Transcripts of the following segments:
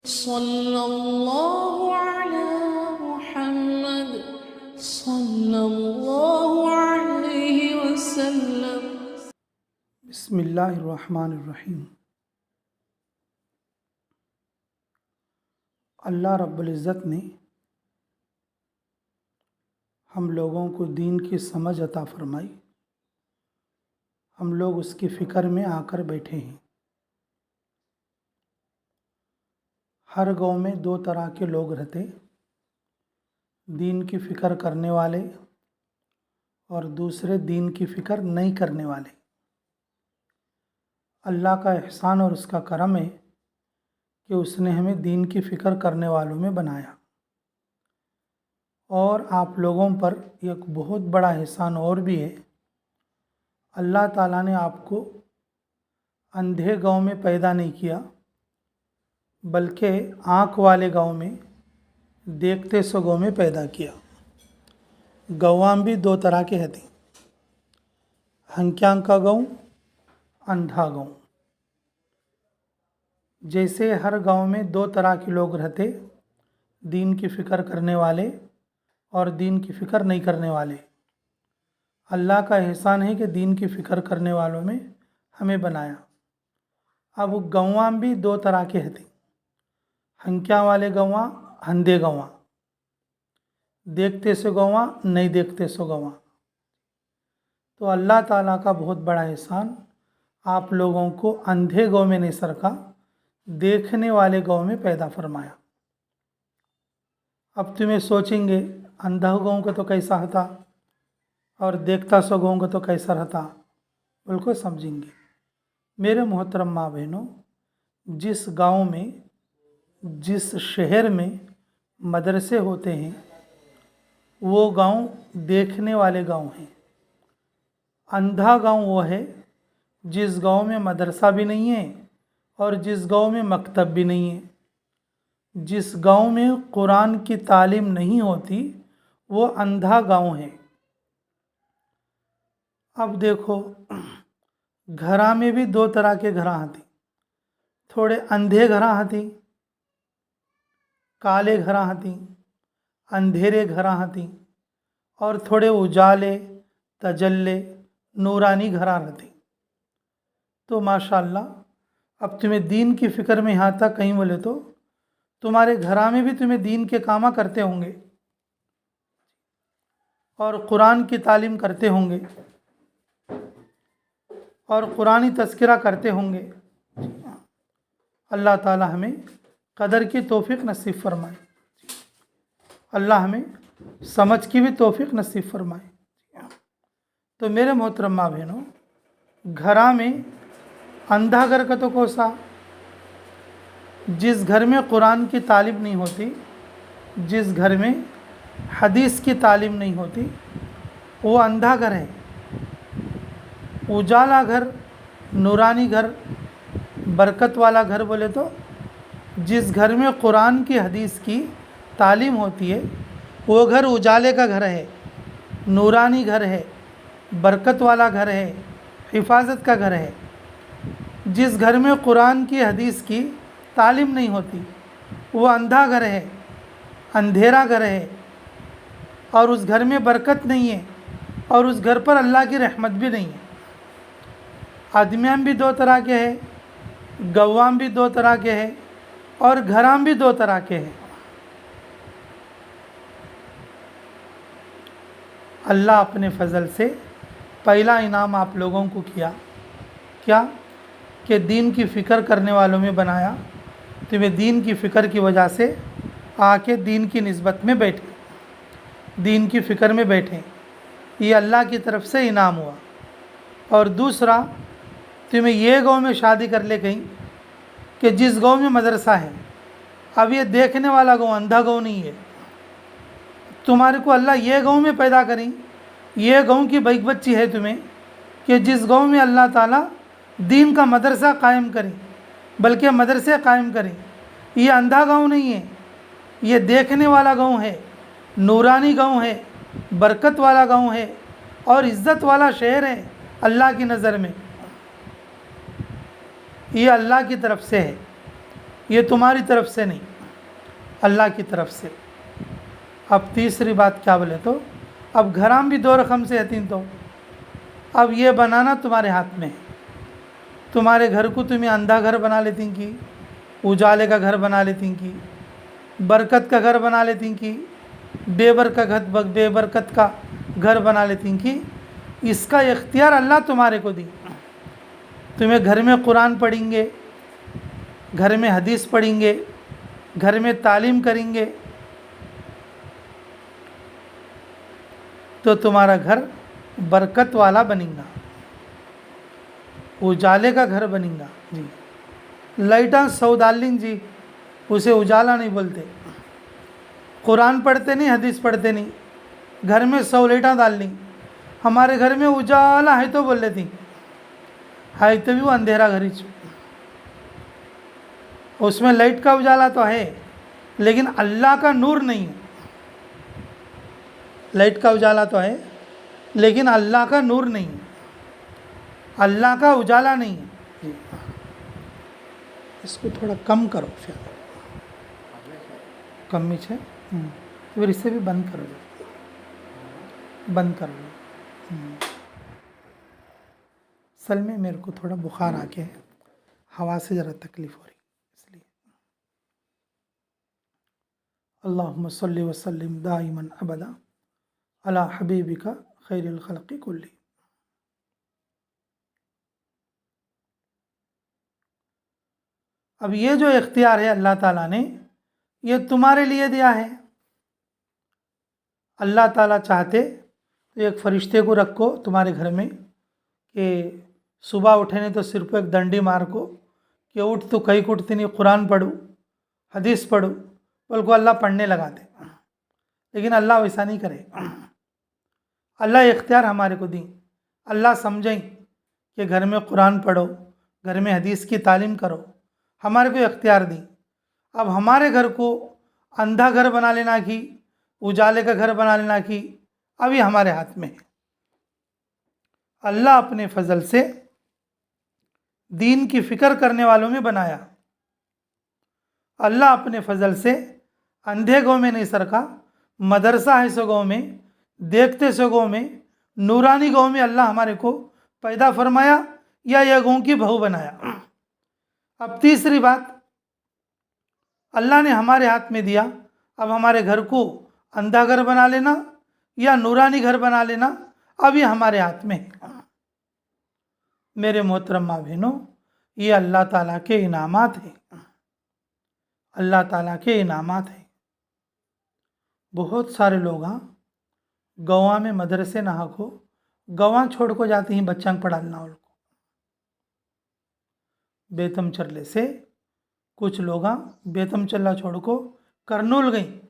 सल्लल्लाहु अला मुहम्मद सल्लल्लाहु अलैहि वसल्लम। बिस्मिल्लाहिर्रहमानिर्रहीम। अल्लाह रब्बुल इज़्ज़त ने हम लोगों को दीन की समझ अता फरमाई। हम लोग उसकी फ़िक्र में आकर बैठे हैं। हर गांव में दो तरह के लोग रहते, दीन की फ़िक्र करने वाले और दूसरे दीन की फ़िक्र नहीं करने वाले। अल्लाह का एहसान और उसका करम है कि उसने हमें दीन की फ़िक्र करने वालों में बनाया। और आप लोगों पर एक बहुत बड़ा एहसान और भी है। अल्लाह ताला ने आपको अंधे गांव में पैदा नहीं किया, बल्कि आँख वाले गांव में, देखते सो गांव में पैदा किया। गवाम भी दो तरह के हैं, हंक्यांक का गाँव, अंधा गाँव। जैसे हर गांव में दो तरह के लोग रहते, दीन की फ़िक्र करने वाले और दीन की फ़िक्र नहीं करने वाले। अल्लाह का एहसान है कि दीन की फ़िक्र करने वालों में हमें बनाया। अब गवाम भी दो तरह के हैं, हंक्या वाले गवां, अंधे गवां, देखते सो गवां, नहीं देखते सो गवां। तो अल्लाह ताला का बहुत बड़ा एहसान, आप लोगों को अंधे गाँव में नहीं सरका, देखने वाले गाँव में पैदा फरमाया। अब तुम्हें सोचेंगे अंधा गाँव का तो कैसा रहता और देखता सो गाँव का तो कैसा रहता, बिल्कुल समझेंगे। मेरे मोहतरम माँ बहनों, जिस गांव में, जिस शहर में मदरसे होते हैं वो गांव देखने वाले गांव हैं। अंधा गांव वो है जिस गांव में मदरसा भी नहीं है और जिस गांव में मकतब भी नहीं है। जिस गांव में कुरान की तालीम नहीं होती वो अंधा गांव है। अब देखो, घरा में भी दो तरह के घरा आती, थोड़े अंधे घरा आती, काले घरा आती, अंधेरे घरा आती, और थोड़े उजाले तजल्ले नूरानी घरा रहती। तो माशाअल्लाह, अब तुम्हें दीन की फ़िक्र में यहाँ तक कहीं बोले तो तुम्हारे घरा में भी तुम्हें दीन के कामा करते होंगे और कुरान की तालीम करते होंगे और कुरानी तज़किरा करते होंगे। अल्लाह ताला हमें कदर की तौफीक नसीब फरमाए, अल्लाह हमें समझ की भी तौफीक नसीब फरमाए। तो मेरे मोहतरम माँ बहनों, घरा में अंधा घर का तो कोसा, जिस घर में कुरान की तालीम नहीं होती, जिस घर में हदीस की तालीम नहीं होती, वो अंधा घर है। उजाला घर, नूरानी घर, बरकत वाला घर बोले तो जिस घर में कुरान की हदीस की तालीम होती है वो घर उजाले का घर है, नूरानी घर है, बरकत वाला घर है, हिफाजत का घर है। जिस घर में कुरान की हदीस की तालीम नहीं होती वो अंधा घर है, अंधेरा घर है, और उस घर में बरकत नहीं है और उस घर पर अल्लाह की रहमत भी नहीं है। आदमियाम भी दो तरह के हैं, गवाम भी दो तरह के हैं, और घराम भी दो तरह के हैं। अल्लाह अपने फ़ज़ल से पहला इनाम आप लोगों को किया क्या, कि दीन की फ़िक्र करने वालों में बनाया। तुम्हें दीन की फ़िक्र की वजह से आके दीन की निस्बत में बैठे, दीन की फ़िक्र में बैठे, ये अल्लाह की तरफ से इनाम हुआ। और दूसरा, तुम्हें ये गांव में शादी कर ले कहीं कि जिस गांव में मदरसा है, अब ये देखने वाला गांव अंधा गांव नहीं है, तुम्हारे को अल्लाह ये गांव में पैदा करें, ये गांव की बैक बच्ची है तुम्हें, कि जिस गांव में अल्लाह ताला दीन का मदरसा कायम करें, बल्कि मदरसे कायम करें। ये अंधा गांव नहीं है, ये देखने वाला गांव है, नूरानी गांव है, बरकत वाला गांव है और इज़्ज़त वाला शहर है अल्लाह की नज़र में। ये अल्लाह की तरफ से है। ये तुम्हारी तरफ से नहीं, अल्लाह की तरफ से। अब तीसरी बात क्या बोले तो अब घराम भी 2 रकम से हतीन, तो अब ये बनाना तुम्हारे हाथ में है। तुम्हारे घर को तुम्हें अंधा घर बना लेती कि, उजाले का घर बना लेती कि, बरकत का घर बना लेती कि, बेबरकत का घर बना लेती कि, इसका इख्तियार अल्लाह तुम्हारे को दी। तुम्हें घर में कुरान पढ़ेंगे, घर में हदीस पढ़ेंगे, घर में तालीम करेंगे, तो तुम्हारा घर बरकत वाला बनेगा, उजाले का घर बनेगा जी। लाइटा सौदालिन जी, उसे उजाला नहीं बोलते। कुरान पढ़ते नहीं, हदीस पढ़ते नहीं, घर में 100 लाइटा डालनी। हमारे घर में उजाला है तो बोल लेती, है तो भी वो अंधेरा घर ही, उसमें लाइट का उजाला तो है लेकिन अल्लाह का नूर नहीं है। लाइट का उजाला तो है लेकिन अल्लाह का नूर नहीं है, अल्लाह का उजाला नहीं है। इसको थोड़ा कम करो, फिर कम ही है, फिर इसे भी बंद कर दो, बंद कर लो। असल में मेरे को थोड़ा बुखार आके है, हवा से ज़रा तकलीफ़ हो रही, इसलिए। अल्लाहुम्मा सल्लि व सल्लिम दाइमन अबदा अला हबीबिका खैरिल खल्क़ि कुल्ली। अब ये जो इख्तियार है अल्लाह ताला ने, ये तुम्हारे लिए दिया है। अल्लाह ताला चाहते तो एक फ़रिश्ते को रखो तुम्हारे घर में कि सुबह उठने तो सिर पर एक डंडी मार को कि उठ तो कहीं उठती नहीं, कुरान पढ़ो, हदीस पढ़ो, बोल को अल्लाह पढ़ने लगाते। लेकिन अल्लाह वैसा नहीं करे। अल्लाह इख्तियार हमारे को दी। अल्लाह समझें कि घर में कुरान पढ़ो, घर में हदीस की तालीम करो, हमारे को इख्तियार दी। अब हमारे घर को अंधा घर बना लेना की, उजाले का घर बना लेना की, अभी हमारे हाथ में है। अल्लाह अपने फजल से दीन की फ़िक्र करने वालों में बनाया। अल्लाह अपने फजल से अंधे गाँव में नहीं सरका, मदरसा है सो गाँव में, देखते सो गाँव में, नूरानी गाँव में अल्लाह हमारे को पैदा फरमाया या यह गाँव की बहू बनाया। अब तीसरी बात, अल्लाह ने हमारे हाथ में दिया। अब हमारे घर को अंधा घर बना लेना या नूरानी घर बना लेना अभी हमारे हाथ में है। मेरे मोहतरमा बहनों, ये अल्लाह ताला के इनामात हैं, अल्लाह ताला के इनामात हैं। बहुत सारे लोग गवां में मदरसे ना हो, गवां छोड़ को जाते हैं बच्चा पढ़ाना। उनको बेतम चरले से कुछ लोग बेतम चल्ला छोड़ को करनूल गई,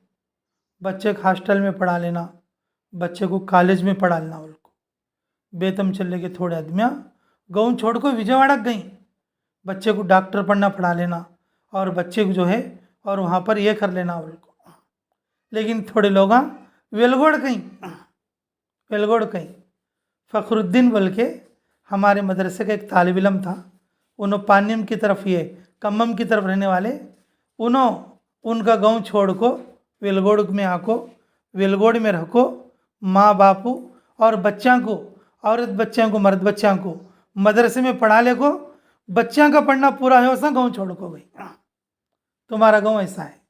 बच्चे को हॉस्टल में पढ़ा लेना, बच्चे को कॉलेज में पढ़ा लेना। उनको बेतम चलने के थोड़े आदमियाँ गाँव छोड़ को विजयवाड़ा गई, बच्चे को डॉक्टर पढ़ना पढ़ा लेना और बच्चे को जो है और वहाँ पर ये कर लेना उनको। लेकिन थोड़े लोग वेलगोड़ कहीं फ़खरुद्दीन बोल के हमारे मदरसे का एक तालिब इल्म था, उन्होंने पानियम की तरफ, ये कम्मम की तरफ रहने वाले, उनका गांव छोड़ को वेलगोड़ में आको, वेलगोड़ में रखो, माँ बापू और बच्चा को, औरत बच्चों को, मर्द बच्चों को मदरसे में पढ़ा ले को, बच्चों का पढ़ना पूरा है वैसा गाँव छोड़ को गई। तुम्हारा गाँव ऐसा है।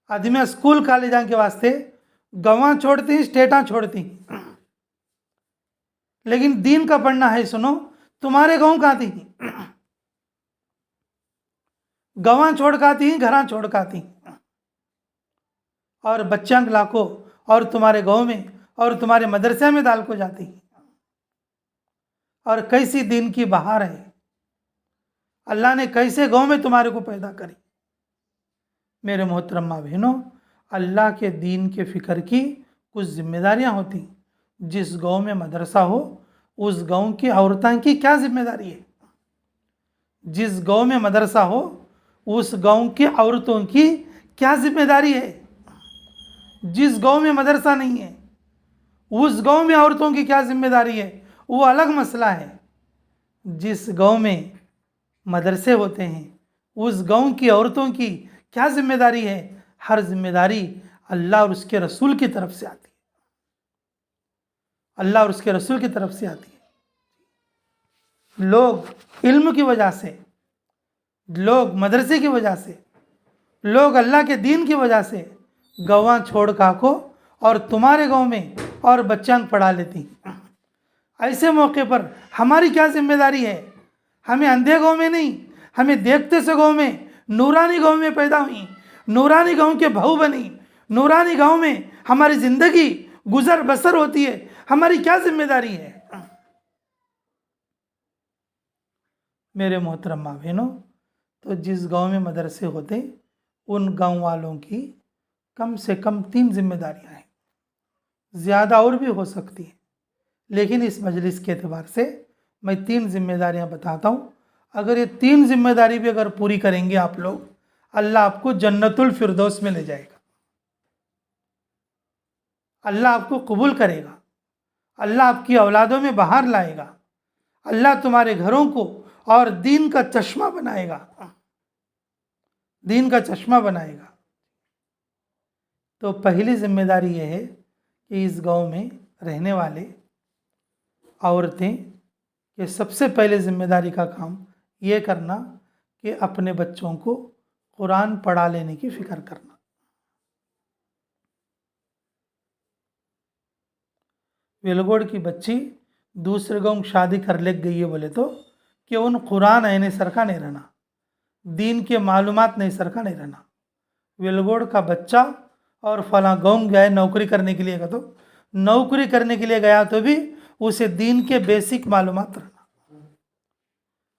आदमी स्कूल कॉलेज के वास्ते गवां छोड़ती, स्टेटा छोड़ती, लेकिन दीन का पढ़ना है। सुनो, तुम्हारे गाँव का आती, गवां छोड़ का आती, घरा छोड़ का आती, और बच्चा लाको और तुम्हारे गाँव में और तुम्हारे मदरसे में डाल को जाती। और कैसी दीन की बहार है, अल्लाह ने कैसे गाँव में तुम्हारे को पैदा करी। मेरे मोहतरमा बहनों, अल्लाह के दीन के फ़िक्र की कुछ जिम्मेदारियां होती। जिस गांव में मदरसा हो उस गांव की औरतों की क्या जिम्मेदारी है? जिस गांव में मदरसा हो उस गांव की औरतों की क्या जिम्मेदारी है? जिस गांव में मदरसा नहीं है उस गांव में औरतों की क्या जिम्मेदारी है, वो अलग मसला है। जिस गांव में मदरसे होते हैं, उस गांव की औरतों की क्या जिम्मेदारी है? हर जिम्मेदारी अल्लाह और उसके रसूल की तरफ से आती है, अल्लाह और उसके रसूल की तरफ से आती है। लोग इल्म की वजह से, लोग मदरसे की वजह से, लोग अल्लाह के दीन की वजह से गवां छोड़ काको और तुम्हारे गांव में और बच्चां पढ़ा लेती। ऐसे मौके पर हमारी क्या जिम्मेदारी है? हमें अंधे गांव में नहीं, हमें देखते से गांव में, नूरानी गांव में पैदा हुई, नूरानी गांव के बहू बनी, नूरानी गांव में हमारी जिंदगी गुजर बसर होती है। हमारी क्या जिम्मेदारी है? मेरे मोहतरम माँ बहनों, तो जिस गांव में मदरसे होते उन गांव वालों की कम से कम 3 जिम्मेदारियां हैं, ज़्यादा और भी हो सकती हैं, लेकिन इस मजलिस के एतबार से मैं 3 जिम्मेदारियां बताता हूँ। अगर ये 3 जिम्मेदारी भी अगर पूरी करेंगे आप लोग, अल्लाह आपको जन्नतुल फिरदौस में ले जाएगा, अल्लाह आपको कबूल करेगा, अल्लाह आपकी औलादों में बाहर लाएगा, अल्लाह तुम्हारे घरों को और दीन का चश्मा बनाएगा, दीन का चश्मा बनाएगा। तो पहली जिम्मेदारी यह है कि इस गांव में रहने वाले औरतें के सबसे पहले जिम्मेदारी का काम ये करना कि अपने बच्चों को कुरान पढ़ा लेने की फ़िक्र करना। वेलगोड़ की बच्ची दूसरे गांव शादी कर ले गई है बोले तो कि उन कुरान आने सर का नहीं रहना, दीन के मालूमात नहीं सर का नहीं रहना। वेलगोड़ का बच्चा और फला गांव गया नौकरी करने के लिए, का तो नौकरी करने के लिए गया तो भी उसे दीन के बेसिक मालूमात रहना,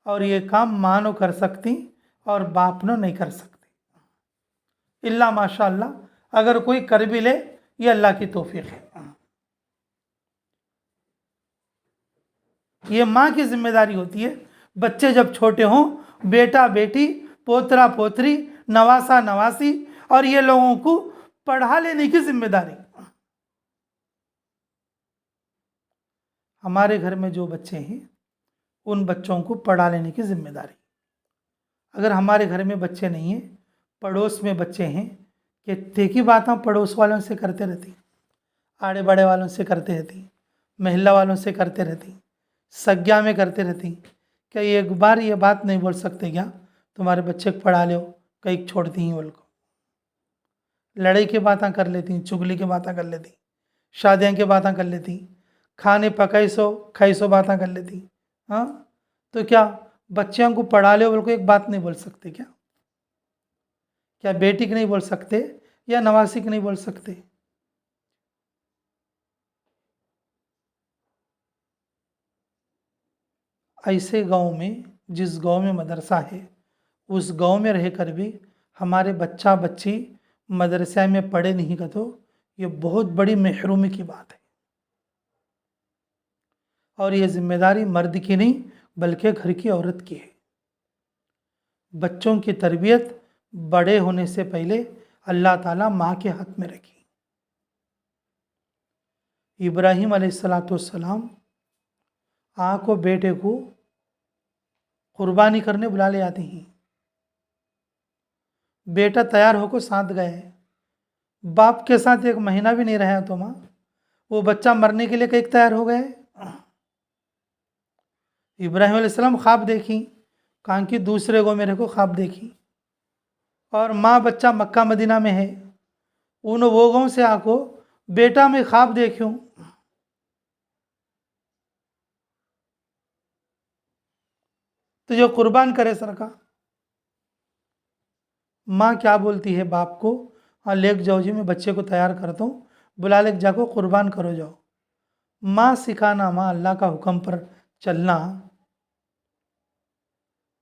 और ये काम मानो कर सकती और बाप नो नहीं कर सकती। इल्ला माशाअल्लाह, अगर कोई कर भी ले ये अल्लाह की तौफीक है। ये माँ की जिम्मेदारी होती है। बच्चे जब छोटे हों, बेटा बेटी, पोतरा पोतरी, नवासा नवासी, और ये लोगों को पढ़ा लेने की जिम्मेदारी। हमारे घर में जो बच्चे हैं उन बच्चों को पढ़ा लेने की जिम्मेदारी। अगर हमारे घर में बच्चे नहीं हैं, पड़ोस में बच्चे हैं, कि देखी बात हम पड़ोस वालों से करते रहती, आड़े बड़े वालों से करते रहती, महिला वालों से करते रहती, सज्ञा में करते रहती, क्या एक बार ये बात नहीं बोल सकते क्या तुम्हारे बच्चे को पढ़ा लो, कहीं छोड़ती हैं बोल को। लड़ाई की बातें कर लेती, चुगली की बातें कर लेती, शादियाँ की बातें कर लेती, खाने पकाई सो खाई सो बातें कर लेती। हाँ, तो क्या बच्चियों को पढ़ा लो बोल को एक बात नहीं बोल सकते क्या? क्या बेटी की नहीं बोल सकते या नवासी की नहीं बोल सकते? ऐसे गांव में, जिस गांव में मदरसा है, उस गांव में रहकर भी हमारे बच्चा बच्ची मदरसा में पढ़े नहीं का, तो ये बहुत बड़ी महरूमी की बात है। और ये जिम्मेदारी मर्द की नहीं बल्कि घर की औरत की है। बच्चों की तरबियत बड़े होने से पहले अल्लाह ताला माँ के हाथ में रखी। इब्राहिम अलैहिस्सलाम आँ को बेटे को कुर्बानी करने बुला ले आते हैं। बेटा तैयार होकर साथ गए, बाप के साथ 1 महीना भी नहीं रहा तो माँ वो बच्चा मरने के लिए कहीं तैयार हो गए। इब्राहिम अलैहिस्सलाम ख्वाब देखी, कहाँ की दूसरे गो मेरे को ख्वाब देखी, और माँ बच्चा मक्का मदीना में है, उन वो गाँव से आको बेटा मैं ख्वाब देखूँ। तो जो कुर्बान करे सर का, माँ क्या बोलती है बाप को, हाँ लेक जाओ जी, मैं बच्चे को तैयार करता हूँ, बुला लेक जाको कुर्बान करो जाओ। माँ सिखाना, माँ अल्लाह का हुक्म पर चलना।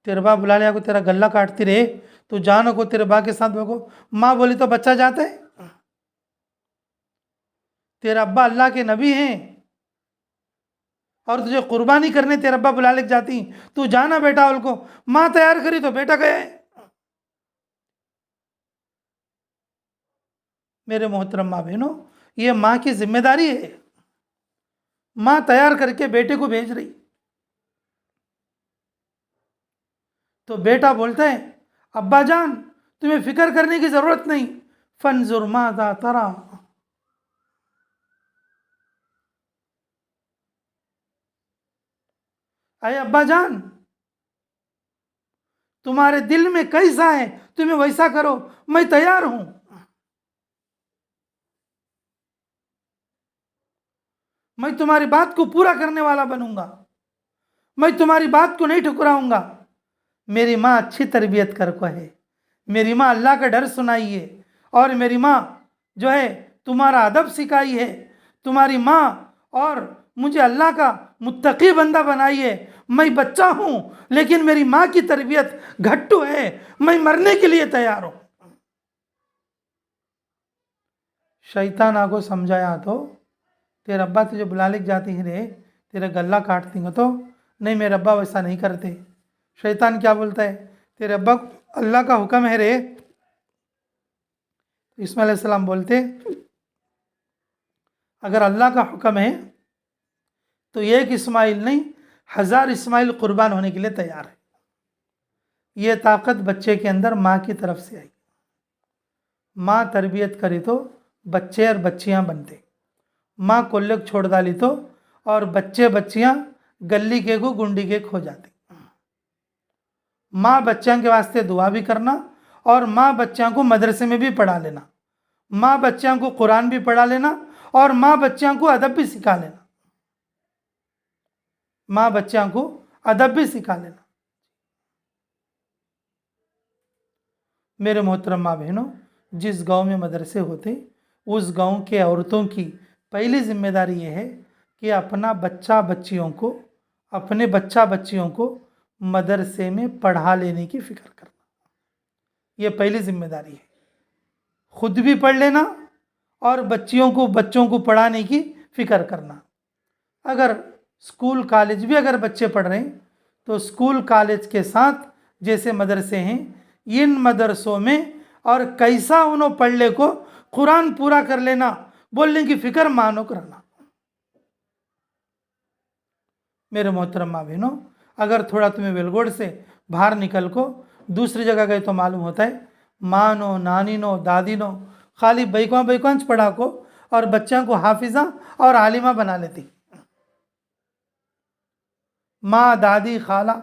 तेरे बा बुला लिया को तेरा गला काटती रहे, तो जानो को तेरे बा के साथ देखो। माँ बोली तो बच्चा जाता है? तेरा अब्बा अल्लाह के नबी हैं और तुझे कुर्बानी करने तेरा अब्बा बुला लेके जाती, तू जाना बेटा उनको। माँ तैयार करी तो बेटा गया है। मेरे मोहतरम माँ बहनों, ये माँ की जिम्मेदारी है। माँ तैयार करके बेटे को भेज रही। तो बेटा बोलता है, अब्बा जान तुम्हें फिक्र करने की ज़रूरत नहीं, फंजुर माज़ा तरा। अरे अब्बा जान, तुम्हारे दिल में कैसा है तुम्हें वैसा करो, मैं तैयार हूं। मैं तुम्हारी बात को पूरा करने वाला बनूंगा, मैं तुम्हारी बात को नहीं ठुकराऊंगा। मेरी माँ अच्छी तरबियत कर को है, मेरी माँ अल्लाह का डर सुनाई है, और मेरी माँ जो है तुम्हारा अदब सिखाई है। तुम्हारी माँ और मुझे अल्लाह का मुत्तकी बंदा बनाई है। मैं बच्चा हूँ लेकिन मेरी माँ की तरबियत घट्टू है, मैं मरने के लिए तैयार हूँ। शैतान आगो समझाया तो तेरे अब्बा तुझे बुला ले जाती है रे, तेरा गला काट देंगे। तो नहीं, मेरे अब्बा वैसा नहीं करते। शैतान क्या बोलता है, तेरे अब्बा अल्लाह का हुक्म है रे। इस्माइल अलैहिस्सलाम बोलते, अगर अल्लाह का हुक्म है तो एक इस्माइल नहीं 1000 इस्माइल कुर्बान होने के लिए तैयार है। ये ताकत बच्चे के अंदर माँ की तरफ से आई। माँ तरबियत करी तो बच्चे और बच्चियाँ बनते, माँ कोल्लक छोड़ डाली तो और बच्चे बच्चियाँ गली के को गुंडी के खो जाते। माँ बच्चों के वास्ते दुआ भी करना, और माँ बच्चों को मदरसे में भी पढ़ा लेना, माँ बच्चों को कुरान भी पढ़ा लेना, और माँ बच्चों को अदब भी सिखा लेना, माँ बच्चों को अदब भी सिखा लेना। मेरे मोहतरम माँ बहनों, जिस गांव में मदरसे होते उस गांव के औरतों की पहली जिम्मेदारी ये है कि अपना बच्चा बच्चियों को, अपने बच्चा बच्चियों को मदरसे में पढ़ा लेने की फिक्र करना, ये पहली जिम्मेदारी है। खुद भी पढ़ लेना और बच्चों को पढ़ाने की फिक्र करना। अगर स्कूल कॉलेज भी अगर बच्चे पढ़ रहे हैं तो स्कूल कॉलेज के साथ जैसे मदरसे हैं, इन मदरसों में और कैसा उन्होंने पढ़ ले को कुरान पूरा कर लेना, बोलने की फिक्र मानो करना। मेरे मोहतरम माँ बहनों, अगर थोड़ा तुम्हें वेलगोड़ से बाहर निकल को दूसरी जगह गए तो मालूम होता है माँ नो, नानी नो, दादी नो खाली बैकवांच पढ़ा को और बच्चों को हाफिजा और आलिमा बना लेती। माँ, दादी, खाला,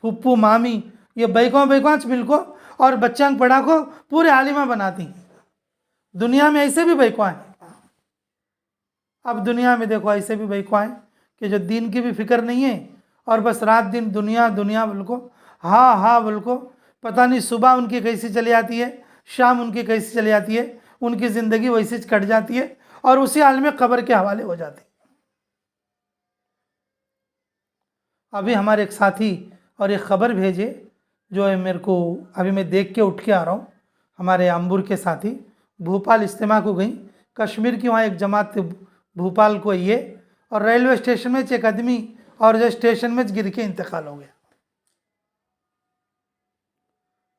फुप्पू, मामी ये बैकवांच मिलको और बच्चों को पढ़ा को पूरे आलिमा बनाती। दुनिया में ऐसे भी बैकवा हैं। अब दुनिया में देखो ऐसे भी बैकवा हैं कि जो दीन की भी फिक्र नहीं है और बस रात दिन दुनिया दुनिया बोलको, हाँ हाँ बोलको, पता नहीं सुबह उनकी कैसी चली आती है, शाम उनकी कैसी चली आती है, उनकी ज़िंदगी वैसे कट जाती है और उसी हाल में कब्र के हवाले हो जाती। अभी हमारे एक साथी और एक ख़बर भेजे जो है मेरे को, अभी मैं देख के उठ के आ रहा हूँ। हमारे अंबुर के साथी भोपाल इज्तिमा को गई, कश्मीर की वहाँ एक जमात भोपाल को ये, और रेलवे स्टेशन में एक आदमी और जो स्टेशन में गिर के इंतकाल हो गया।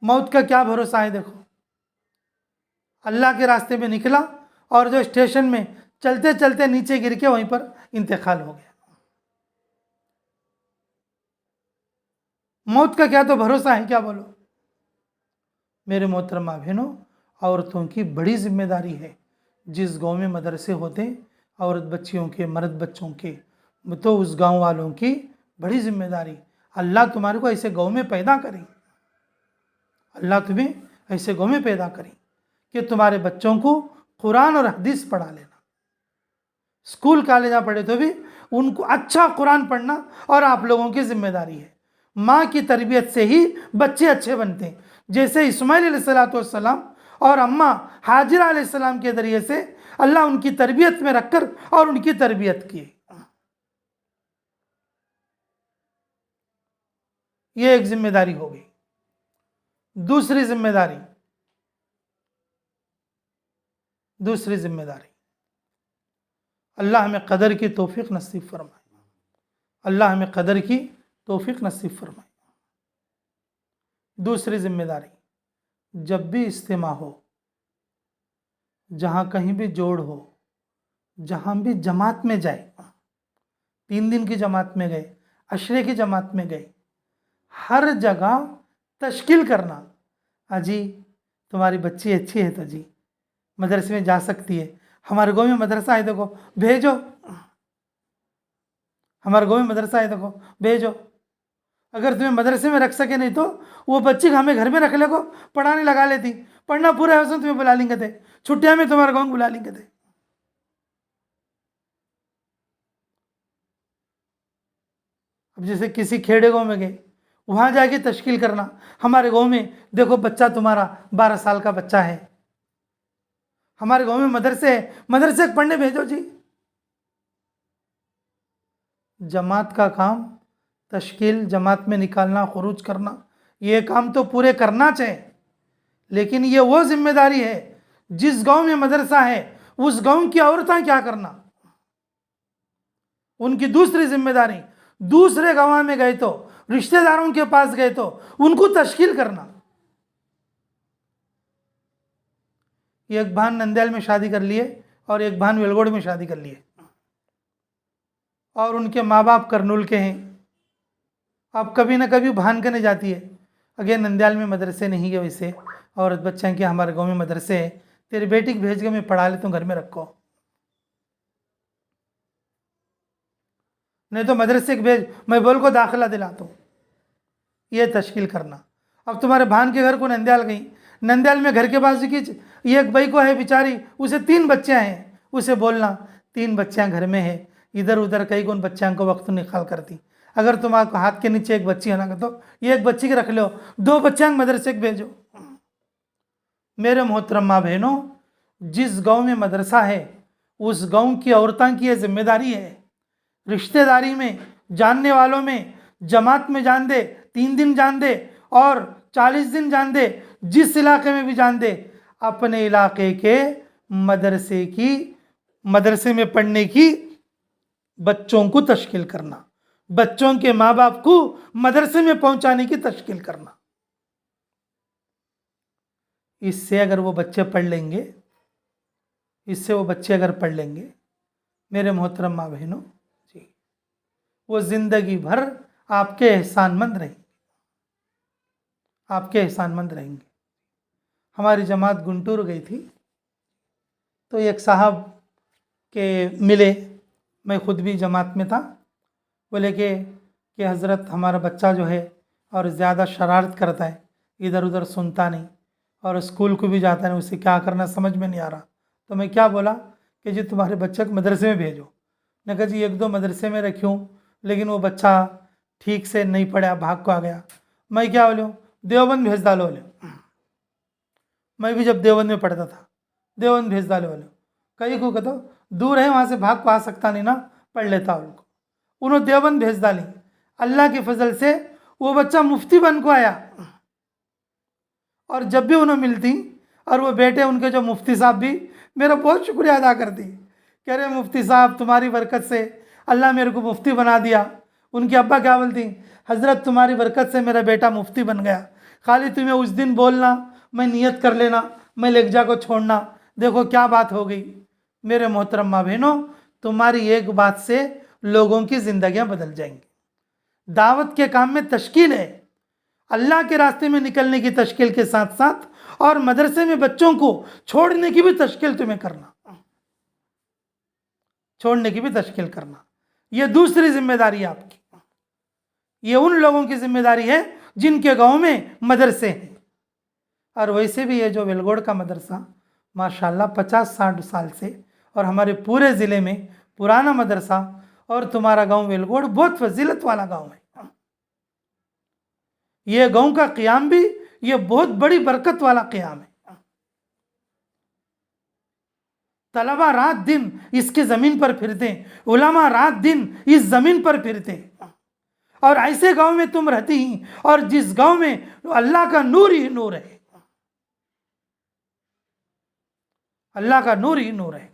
मौत का क्या भरोसा है देखो। अल्लाह के रास्ते में निकला और जो स्टेशन में चलते चलते नीचे गिर के वहीं पर इंतकाल हो गया। मौत का क्या तो भरोसा है क्या बोलो। मेरे मोहतरमा बहनों, औरतों की बड़ी जिम्मेदारी है। जिस गांव में मदरसे होते औरत बच्चियों के, मर्द बच्चों के, तो उस गांव वालों की बड़ी जिम्मेदारी। अल्लाह तुम्हारे को ऐसे गांव में पैदा करे, अल्लाह तुम्हें ऐसे गांव में पैदा करे कि तुम्हारे बच्चों को कुरान और हदीस पढ़ा लेना। स्कूल कॉलेज पढ़े तो भी उनको अच्छा कुरान पढ़ना और आप लोगों की जिम्मेदारी है। माँ की तरबियत से ही बच्चे अच्छे बनते हैं। जैसे इस्माइल अलैहिस्सलाम और अम्मा हाजिरा अलैहिस्सलाम के ज़रिए से अल्लाह उनकी तरबियत में रखकर और उनकी तरबियत की। ये एक जिम्मेदारी हो गई। दूसरी जिम्मेदारी अल्लाह हमें कदर की तौफीक नसीब फरमाए, अल्लाह हमें कदर की तौफीक नसीब फरमाए। दूसरी जिम्मेदारी, जब भी इज्तिमा हो, जहाँ कहीं भी जोड़ हो, जहाँ भी जमात में जाए, 3 दिन की जमात में गए, अशरे की जमात में गए, हर जगह तश्कील करना। अजी तुम्हारी बच्ची अच्छी है तो जी मदरसे में जा सकती है, हमारे गाँव में मदरसा है देखो भेजो, हमारे गाँव में मदरसा है देखो भेजो। अगर तुम्हें मदरसे में रख सके नहीं तो वो बच्ची हमें घर में रख ले को पढ़ाने लगा लेती, पढ़ना पूरा है उसमें तुम्हें बुला लेंगे थे, छुट्टियां में तुम्हारे गाँव में बुला लेंगे थे। अब जैसे किसी खेड़े गाँव में गए, वहां जाके तश्कील करना, हमारे गाँव में देखो बच्चा तुम्हारा 12 साल का बच्चा है, हमारे गाँव में मदरसे है, मदरसे पढ़ने भेजो जी। जमात का काम तश्कील, जमात में निकालना, खुरूज करना, ये काम तो पूरे करना चाहिए, लेकिन ये वो जिम्मेदारी है जिस गांव में मदरसा है उस गांव की औरतें क्या करना, उनकी दूसरी जिम्मेदारी, दूसरे गांव में गए तो रिश्तेदारों के पास गए तो उनको तश्कील करना। एक भान नंदयाल में शादी कर लिए और एक भान वेलगोड़ में शादी कर लिए, और उनके माँ बाप करनूल के हैं। अब कभी ना कभी भान करने जाती है, अगे नंदयाल में मदरसे नहीं है वैसे, औरत बच्चा के हमारे गांव में मदरसे है, तेरी बेटी को भेज के मैं पढ़ा लेता हूँ, घर में रखो, नहीं तो मदरसे को भेज, मैं बोल को दाखिला दिलाता हूँ। ये तश्कील करना। अब तुम्हारे भान के घर को नंदयाल गई, नंदयाल में घर के पास की एक भाई को है बेचारी, उसे 3 बच्चे हैं, उसे बोलना 3 बच्चियाँ घर में है, इधर उधर कई कौन बच्चियाँ को वक्त निकाल करती, अगर तुम्हारे हाथ के नीचे एक बच्ची है ना तो एक बच्ची के रख लो, 2 बच्चियाँ मदरसे के भेजो। मेरे मोहतरम माँ बहनों, जिस गांव में मदरसा है उस गांव की औरतों की यह जिम्मेदारी है, रिश्तेदारी में, जानने वालों में, जमात में जान दे, 3 दिन जान दे और 40 दिन जान दे, जिस इलाके में भी जान दे, अपने इलाके के मदरसे में पढ़ने की बच्चों को तश्कील करना, बच्चों के माँ बाप को मदरसे में पहुंचाने की तश्कील करना। इससे अगर वो बच्चे पढ़ लेंगे, इससे वो बच्चे अगर पढ़ लेंगे, मेरे मोहतरम माँ बहनों जी, वो जिंदगी भर आपके एहसानमंद रहेंगे, आपके एहसानमंद रहेंगे। हमारी जमात गुंटूर गई थी तो एक साहब के मिले, मैं खुद भी जमात में था, बोले कि हज़रत हमारा बच्चा जो है और ज़्यादा शरारत करता है, इधर उधर सुनता नहीं और स्कूल को भी जाता नहीं, उसे क्या करना समझ में नहीं आ रहा। तो मैं क्या बोला कि जी तुम्हारे बच्चे को मदरसे में भेजो। मैं कहा जी 1-2 मदरसे में रखूँ, लेकिन वो बच्चा ठीक से नहीं पढ़ा, भाग को आ गया। मैं क्या बोलूँ, देवबंद भेज डालो बोले, मैं भी जब देवबंद में पढ़ता था, देवबंद भेज डालो बोले, कहीं को कहते दूर है वहाँ से भाग को आ सकता नहीं ना, पढ़ लेता उनको, उन्होंने देवबंद भेज डाली। अल्लाह के फजल से वो बच्चा मुफ्ती बन को आया, और जब भी उन्हें मिलती और वो बेटे उनके जो मुफ्ती साहब भी मेरा बहुत शुक्रिया अदा करती, कह रहे मुफ्ती साहब तुम्हारी बरकत से अल्लाह मेरे को मुफ्ती बना दिया। उनके अब्बा क्या बोलती, हज़रत तुम्हारी बरकत से मेरा बेटा मुफ्ती बन गया, खाली तुम्हें उस दिन बोलना, मैं नियत कर लेना, मैं लेगजा को छोड़ना, देखो क्या बात हो गई। मेरे मोहतरम माँ बहनों, तुम्हारी एक बात से लोगों की ज़िंदगियाँ बदल जाएंगी। दावत के काम में तश्कील है, अल्लाह के रास्ते में निकलने की तश्कील के साथ साथ और मदरसे में बच्चों को छोड़ने की भी तश्कील तुम्हें करना, छोड़ने की भी तश्कील करना, ये दूसरी जिम्मेदारी है आपकी। ये उन लोगों की जिम्मेदारी है जिनके गांव में मदरसे हैं। और वैसे भी ये जो वेलगोड़ का मदरसा माशाल्लाह 50-60 साल से और हमारे पूरे ज़िले में पुराना मदरसा, और तुम्हारा गांव वेलगोड़ बहुत फजीलत वाला गांव है। ये गांव का क़ियाम भी ये बहुत बड़ी बरकत वाला क़ियाम है। तलबा रात दिन इसके ज़मीन पर फिरते, उलमा रात दिन इस ज़मीन पर फिरते, और ऐसे गांव में तुम रहती ही, और जिस गांव में अल्लाह का नूर ही नूर है, अल्लाह का नूर ही नूर है।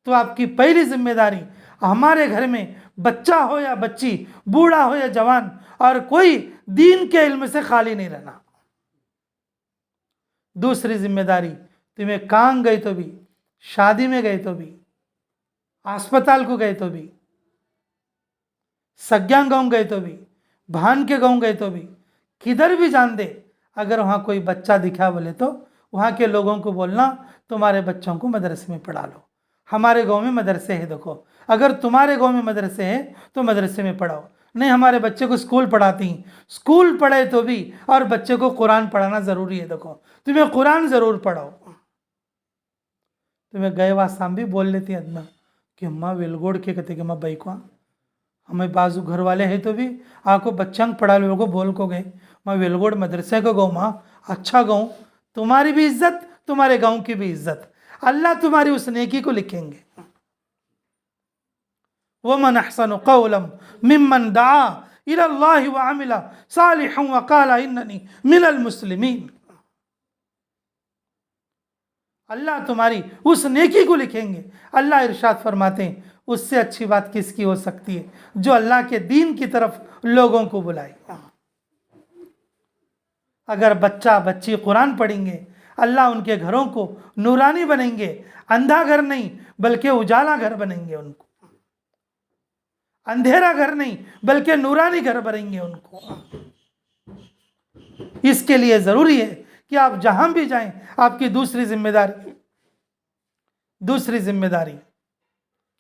तो आपकी पहली जिम्मेदारी, हमारे घर में बच्चा हो या बच्ची, बूढ़ा हो या जवान, और कोई दीन के इल्म से खाली नहीं रहना। दूसरी जिम्मेदारी, तुम्हें काम गए तो भी, शादी में गए तो भी, अस्पताल को गए तो भी, सज्ञान गांव गए तो भी, भान के गांव गए तो भी, किधर भी जान दे, अगर वहाँ कोई बच्चा दिखा बोले तो वहाँ के लोगों को बोलना तुम्हारे बच्चों को मदरसे में पढ़ा लो, हमारे गांव में मदरसे है, देखो अगर तुम्हारे गांव में मदरसे है तो मदरसे में पढ़ाओ। नहीं, हमारे बच्चे को स्कूल पढ़ाती, स्कूल पढ़े तो भी, और बच्चे को कुरान पढ़ाना ज़रूरी है, देखो तुम्हें कुरान ज़रूर पढ़ाओ। तुम्हें गए वासाम भी बोल लेती अदना कि अम्मा वेलगोड़ के कहते कि अम्मा बैकुआ हमें बाजू घर वाले हैं तो भी आपको बच्चा पढ़ा लोगों को बोल को गए, मैं वेलगोड़ मदरसे को गऊ माँ अच्छा गऊँ, तुम्हारी भी इज्जत तुम्हारे गांव की भी इज्जत, अल्लाह तुम्हारी उस नेकी को लिखेंगे। वमन अहसनु कौलम मिम्मन दआ इलल्लाहि व अमिला सालिहन व क़ाला इन्ननी मिनल मुस्लिमीन। अल्लाह तुम्हारी उस नेकी को लिखेंगे। अल्लाह इरशाद फरमाते हैं उससे अच्छी बात किसकी हो सकती है जो अल्लाह के दीन की तरफ लोगों को बुलाए। अगर बच्चा बच्ची कुरान पढ़ेंगे, अल्लाह उनके घरों को नूरानी बनेंगे, अंधा घर नहीं बल्कि उजाला घर बनेंगे उनको, अंधेरा घर नहीं बल्कि नूरानी घर बनेंगे उनको। इसके लिए ज़रूरी है कि आप जहां भी जाएं, आपकी दूसरी जिम्मेदारी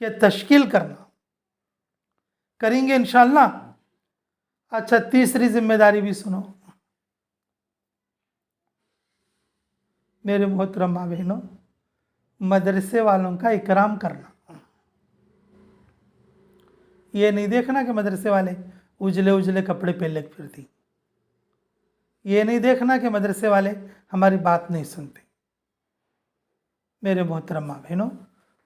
कि तश्कील करना, करेंगे इंशाअल्लाह। अच्छा, तीसरी जिम्मेदारी भी सुनो मेरे मोहतरम माँ बहनों, मदरसे वालों का इकराम करना। ये नहीं देखना कि मदरसे वाले उजले उजले कपड़े पहन के फिरती, ये नहीं देखना कि मदरसे वाले हमारी बात नहीं सुनते। मेरे मोहतरम माँ बहनों,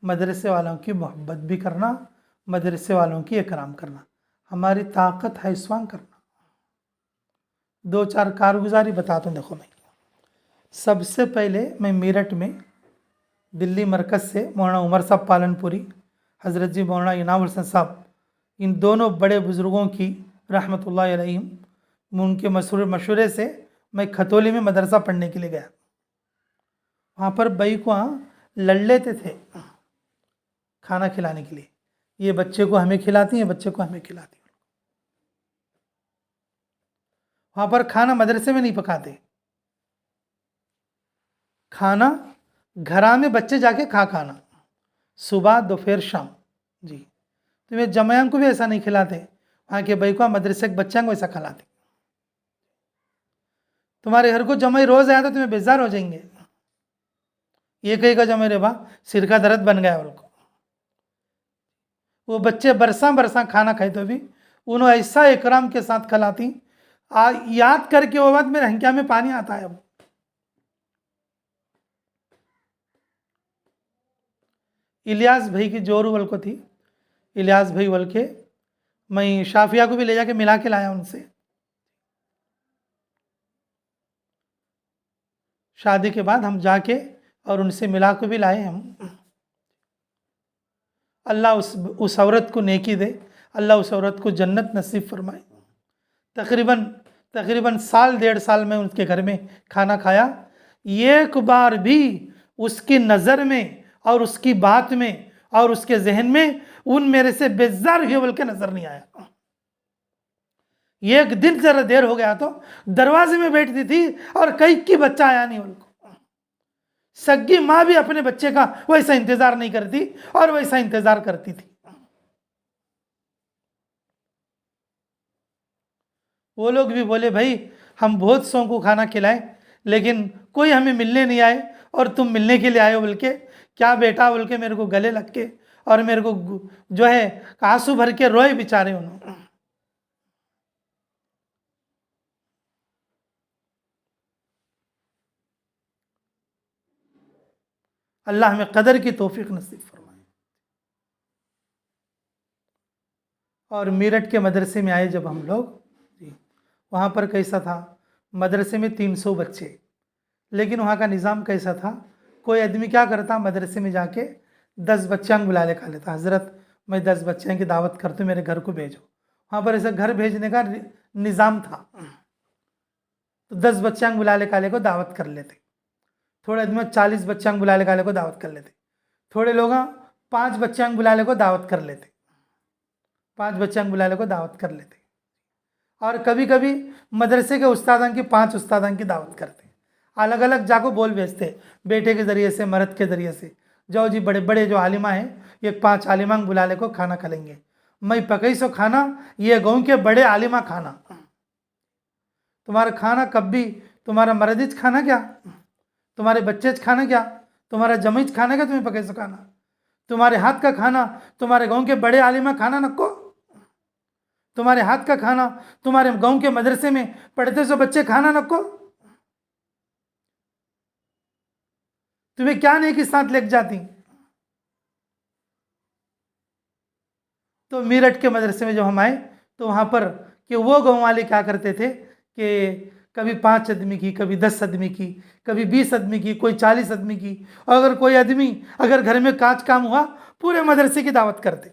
मदरसे वालों की मोहब्बत भी करना, मदरसे वालों की इकराम करना, हमारी ताकत है स्वांग करना। दो चार कारगुजारी बताता हूँ। देखो, मैं सबसे पहले मैं मेरठ में दिल्ली मरकज़ से मौलाना उमर साहब पालनपुरी, हज़रत जी मौलाना इनाम हसन साहब, इन दोनों बड़े बुज़ुर्गों की रहमतुल्लाह अलैहिम, उनके मशवरे से मैं खतौली में मदरसा पढ़ने के लिए गया। वहाँ पर बई को लड़ लेते थे खाना खिलाने के लिए, ये बच्चे को हमें खिलाती हैं, बच्चे को हमें खिलाती हैं। वहाँ पर खाना मदरसे में नहीं पकाते, खाना घरा में बच्चे जाके खाना, सुबह दोपहर शाम। जी, तुम्हें जमायां को भी ऐसा नहीं खिलाते, वहाँ के बई को मदरसे के बच्चों को ऐसा खिलाते। तुम्हारे घर को जमाई रोज़ आया तो तुम्हें बेजार हो जाएंगे, ये कहीं का जमाई रे बा सिर का दर्द बन गया उनको। वो बच्चे बरसा खाना खाए तो भी उन्होंने ऐसा इकराम के साथ खिलाती, याद करके वो बात मेरे हंकिया में पानी आता है। अब इलियास भाई की जोरू वल को थी, इलियास भाई वल के मैं शाफिया को भी ले जाके मिला के लाया उनसे। शादी के बाद हम जाके और उनसे मिला के भी लाए हम। अल्लाह उस औरत को नेकी दे, अल्लाह उस औरत को जन्नत नसीब फरमाए। तकरीबन साल डेढ़ साल में उनके घर में खाना खाया, एक बार भी उसकी नज़र में और उसकी बात में और उसके जहन में उन मेरे से बेजार हुए बोल के नज़र नहीं आया। एक दिन जरा देर हो गया तो दरवाजे में बैठती थी और कई की बच्चा आया नहीं उनको। सग्गी माँ भी अपने बच्चे का वैसा इंतजार नहीं करती और वैसा इंतजार करती थी। वो लोग भी बोले भाई हम बहुत सौ को खाना खिलाएं लेकिन कोई हमें मिलने नहीं आए और तुम मिलने के लिए आए हो बोल के, क्या बेटा बोल के मेरे को गले लग के और मेरे को जो है आंसू भर के रोए बेचारे उन्होंने। अल्लाह हमें कदर की तौफीक नसीब फरमाए। और मेरठ के मदरसे में आए जब हम लोग, वहाँ पर कैसा था, मदरसे में 300 बच्चे, लेकिन वहाँ का निज़ाम कैसा था, कोई आदमी क्या करता मदरसे में जाके 10 बच्चियाँ बुला ले खा लेता, हज़रत मैं 10 बच्चियाँ की दावत करती हूँ मेरे घर को भेजो। वहाँ पर ऐसा घर भेजने का निज़ाम था, तो 10 बच्चियाँ बुला ले काले को दावत कर लेते, थोड़े आदमी 40 बच्चियाँ बुला ले काले को दावत कर लेते, थोड़े लोग 5 बच्चियाँ बुला ले को दावत कर लेते, 5 बच्चियाँ बुला ले को दावत कर लेते। और कभी कभी मदरसे के उस्तादान की 5 उस्तादान की दावत करते, अलग अलग जाको बोल भेजते, बेटे के ज़रिए से, मर्द के ज़रिए से, जाओ जी बड़े बड़े जो आलिमा हैं, ये 5 आलिमा बुला ले को खाना खलेंगे, मैं पकई सो खाना, ये गाँव के बड़े आलिमा खाना, तुम्हारा खाना कब भी, तुम्हारा मर्दिज खाना क्या, तुम्हारे बच्चे खाना क्या, तुम्हारा जमीज खाना क्या, तुम्हें पकई सो खाना, तुम्हारे हाथ का खाना तुम्हारे गांव के बड़े आलिमा खाना नको, तुम्हारे हाथ का खाना तुम्हारे गांव के मदरसे में पढ़ते सो बच्चे खाना नको, तुम्हें क्या नहीं कि साथ लेके जाती। तो मेरठ के मदरसे में जब हम आए तो वहाँ पर कि वो गाँव वाले क्या करते थे कि कभी 5 आदमी की, कभी 10 आदमी की, कभी 20 आदमी की, कोई 40 आदमी की, और अगर कोई आदमी अगर घर में काज काम हुआ पूरे मदरसे की दावत करते।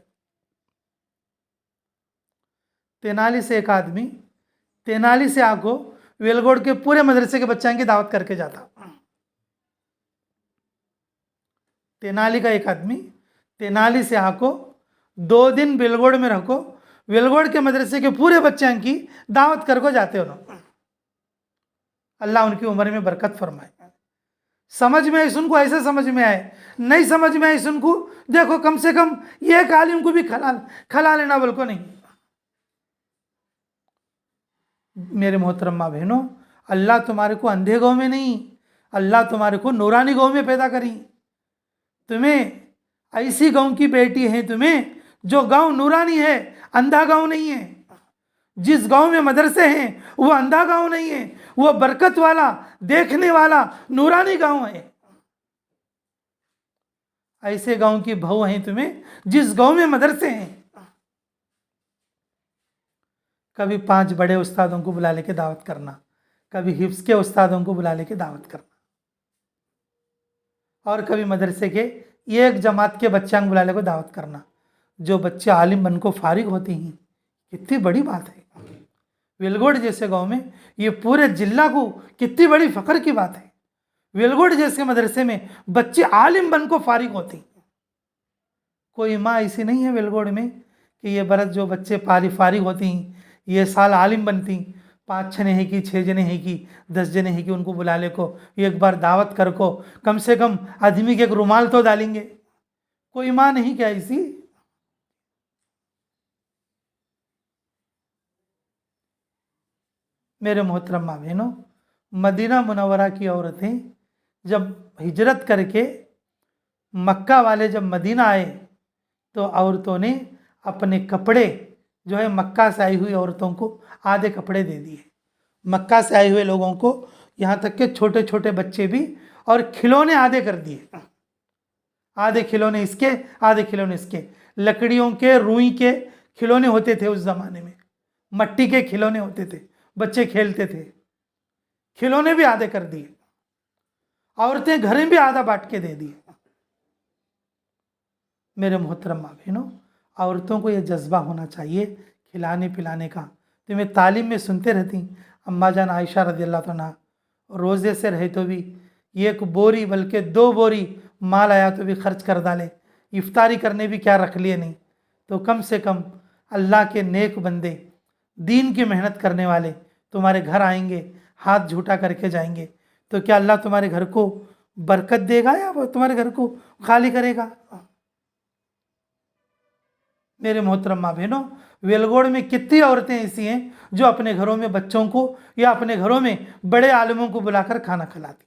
तेनाली से एक आदमी तेनाली से आको वेलगोड़ के पूरे मदरसे के बच्चों की दावत करके जाता। तेनाली का एक आदमी तेनाली से आको 2 दिन वेलगोड़ में रखो, वेलगोड़ के मदरसे के पूरे बच्चों की दावत करको जाते हो। अल्लाह उनकी उम्र में बरकत फरमाए। समझ में आई सुनको, ऐसे समझ में आए, नहीं समझ में आई सुनको, देखो कम से कम ये एक आलिम को भी खला लेना बोल को नहीं। मेरे मोहतरम माँ बहनों, अल्लाह तुम्हारे को अंधे गाँव में नहीं, अल्लाह तुम्हारे को नूरानी गाँव में पैदा करी। तुम्हें ऐसी गाँव की बेटी है तुम्हें जो गाँव नूरानी है, अंधा गाँव नहीं है। जिस गांव में मदरसे हैं वो अंधा गांव नहीं है, वो बरकत वाला, देखने वाला नूरानी गांव है। ऐसे गांव की बहू हैं तुम्हें जिस गांव में मदरसे हैं। कभी 5 बड़े उस्तादों को बुला लेके दावत करना, कभी हिफ्स के उस्तादों को बुला लेके दावत करना, और कभी मदरसे के एक जमात के बच्चों को बुला लेकर दावत करना। जो बच्चे आलिम बन को फारिग होती हैं, कितनी बड़ी बात है। वेलगोड़ जैसे गांव में ये पूरे जिला को कितनी बड़ी फख्र की बात है। वेलगोड़ जैसे मदरसे में बच्चे आलिम बन को फारिग होते हैं। कोई माँ ऐसी नहीं है वेलगोड़ में कि ये बरस जो बच्चे फारिग होती हैं ये साल आलिम बनती, 5 जने हैं कि 6 जने हैं कि 10 जने हैं कि उनको बुला ले को एक बार दावत कर को कम से कम आदमी के एक रुमाल तो डालेंगे। कोई माँ नहीं क्या ऐसी। मेरे मोहतरम माँ बहनों, मदीना मुनव्वरा की औरतें जब हिजरत करके मक्का वाले जब मदीना आए तो औरतों ने अपने कपड़े जो है मक्का से आई हुई औरतों को आधे कपड़े दे दिए। मक्का से आए हुए लोगों को, यहाँ तक के छोटे छोटे बच्चे भी, और खिलौने आधे कर दिए। आधे खिलौने इसके, आधे खिलौने इसके। लकड़ियों के, रुई के खिलौने होते थे उस ज़माने में, मट्टी के खिलौने होते थे, बच्चे खेलते थे। खिलौने भी आधे कर दिए, औरतें घरें भी आधा बांट के दे दिए। मेरे मोहतरम माँ बहनों, औरतों को यह जज्बा होना चाहिए खिलाने पिलाने का। तो मैं तालीम में सुनते रहती, अम्मा जान आयशा रज़ियल्लाहु अन्हा रोज़े से रहे तो भी 1 बोरी बल्कि 2 बोरी माल आया तो भी खर्च कर डाले, इफ्तारी करने भी क्या रख लिए नहीं। तो कम से कम अल्लाह के नेक बंदे, दीन की मेहनत करने वाले तुम्हारे घर आएंगे, हाथ झूठा करके जाएंगे, तो क्या अल्लाह तुम्हारे घर को बरकत देगा या वो तुम्हारे घर को खाली करेगा? मेरे मोहतरम माँ बहनों, वेलगोड़ में कितनी औरतें ऐसी हैं जो अपने घरों में बच्चों को या अपने घरों में बड़े आलिमों को बुलाकर खाना खिलाती।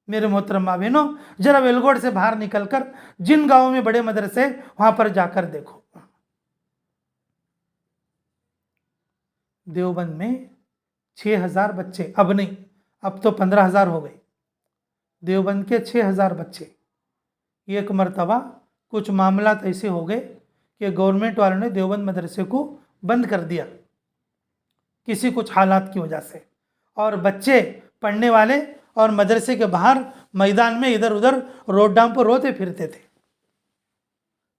मेरे मोहतरम माँ बहनों, जरा वेलगोड़ से बाहर निकलकर जिन गांवों में बड़े मदरसे वहां पर जाकर देखो। देवबंद में 6000 बच्चे, अब नहीं, अब तो 15000 हो गए। देवबंद के 6000 बच्चे। एक मरतबा कुछ मामला ऐसे हो गए कि गवर्नमेंट वालों ने देवबंद मदरसे को बंद कर दिया किसी कुछ हालात की वजह से, और बच्चे पढ़ने वाले और मदरसे के बाहर मैदान में इधर उधर रोडाम पर रोते फिरते थे।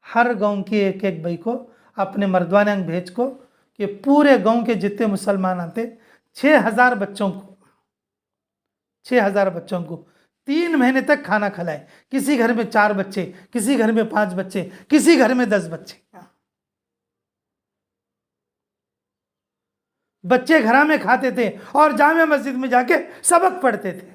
हर गांव की एक एक भाई को अपने मर्दवाने अंग भेज को कि पूरे गांव के जितने मुसलमान आते 6000 बच्चों को 3 महीने तक खाना खिलाए। किसी घर में 4 बच्चे, किसी घर में 5 बच्चे, किसी घर में 10 बच्चे। बच्चे घरा में खाते थे और जामिया मस्जिद में जाके सबक पढ़ते थे।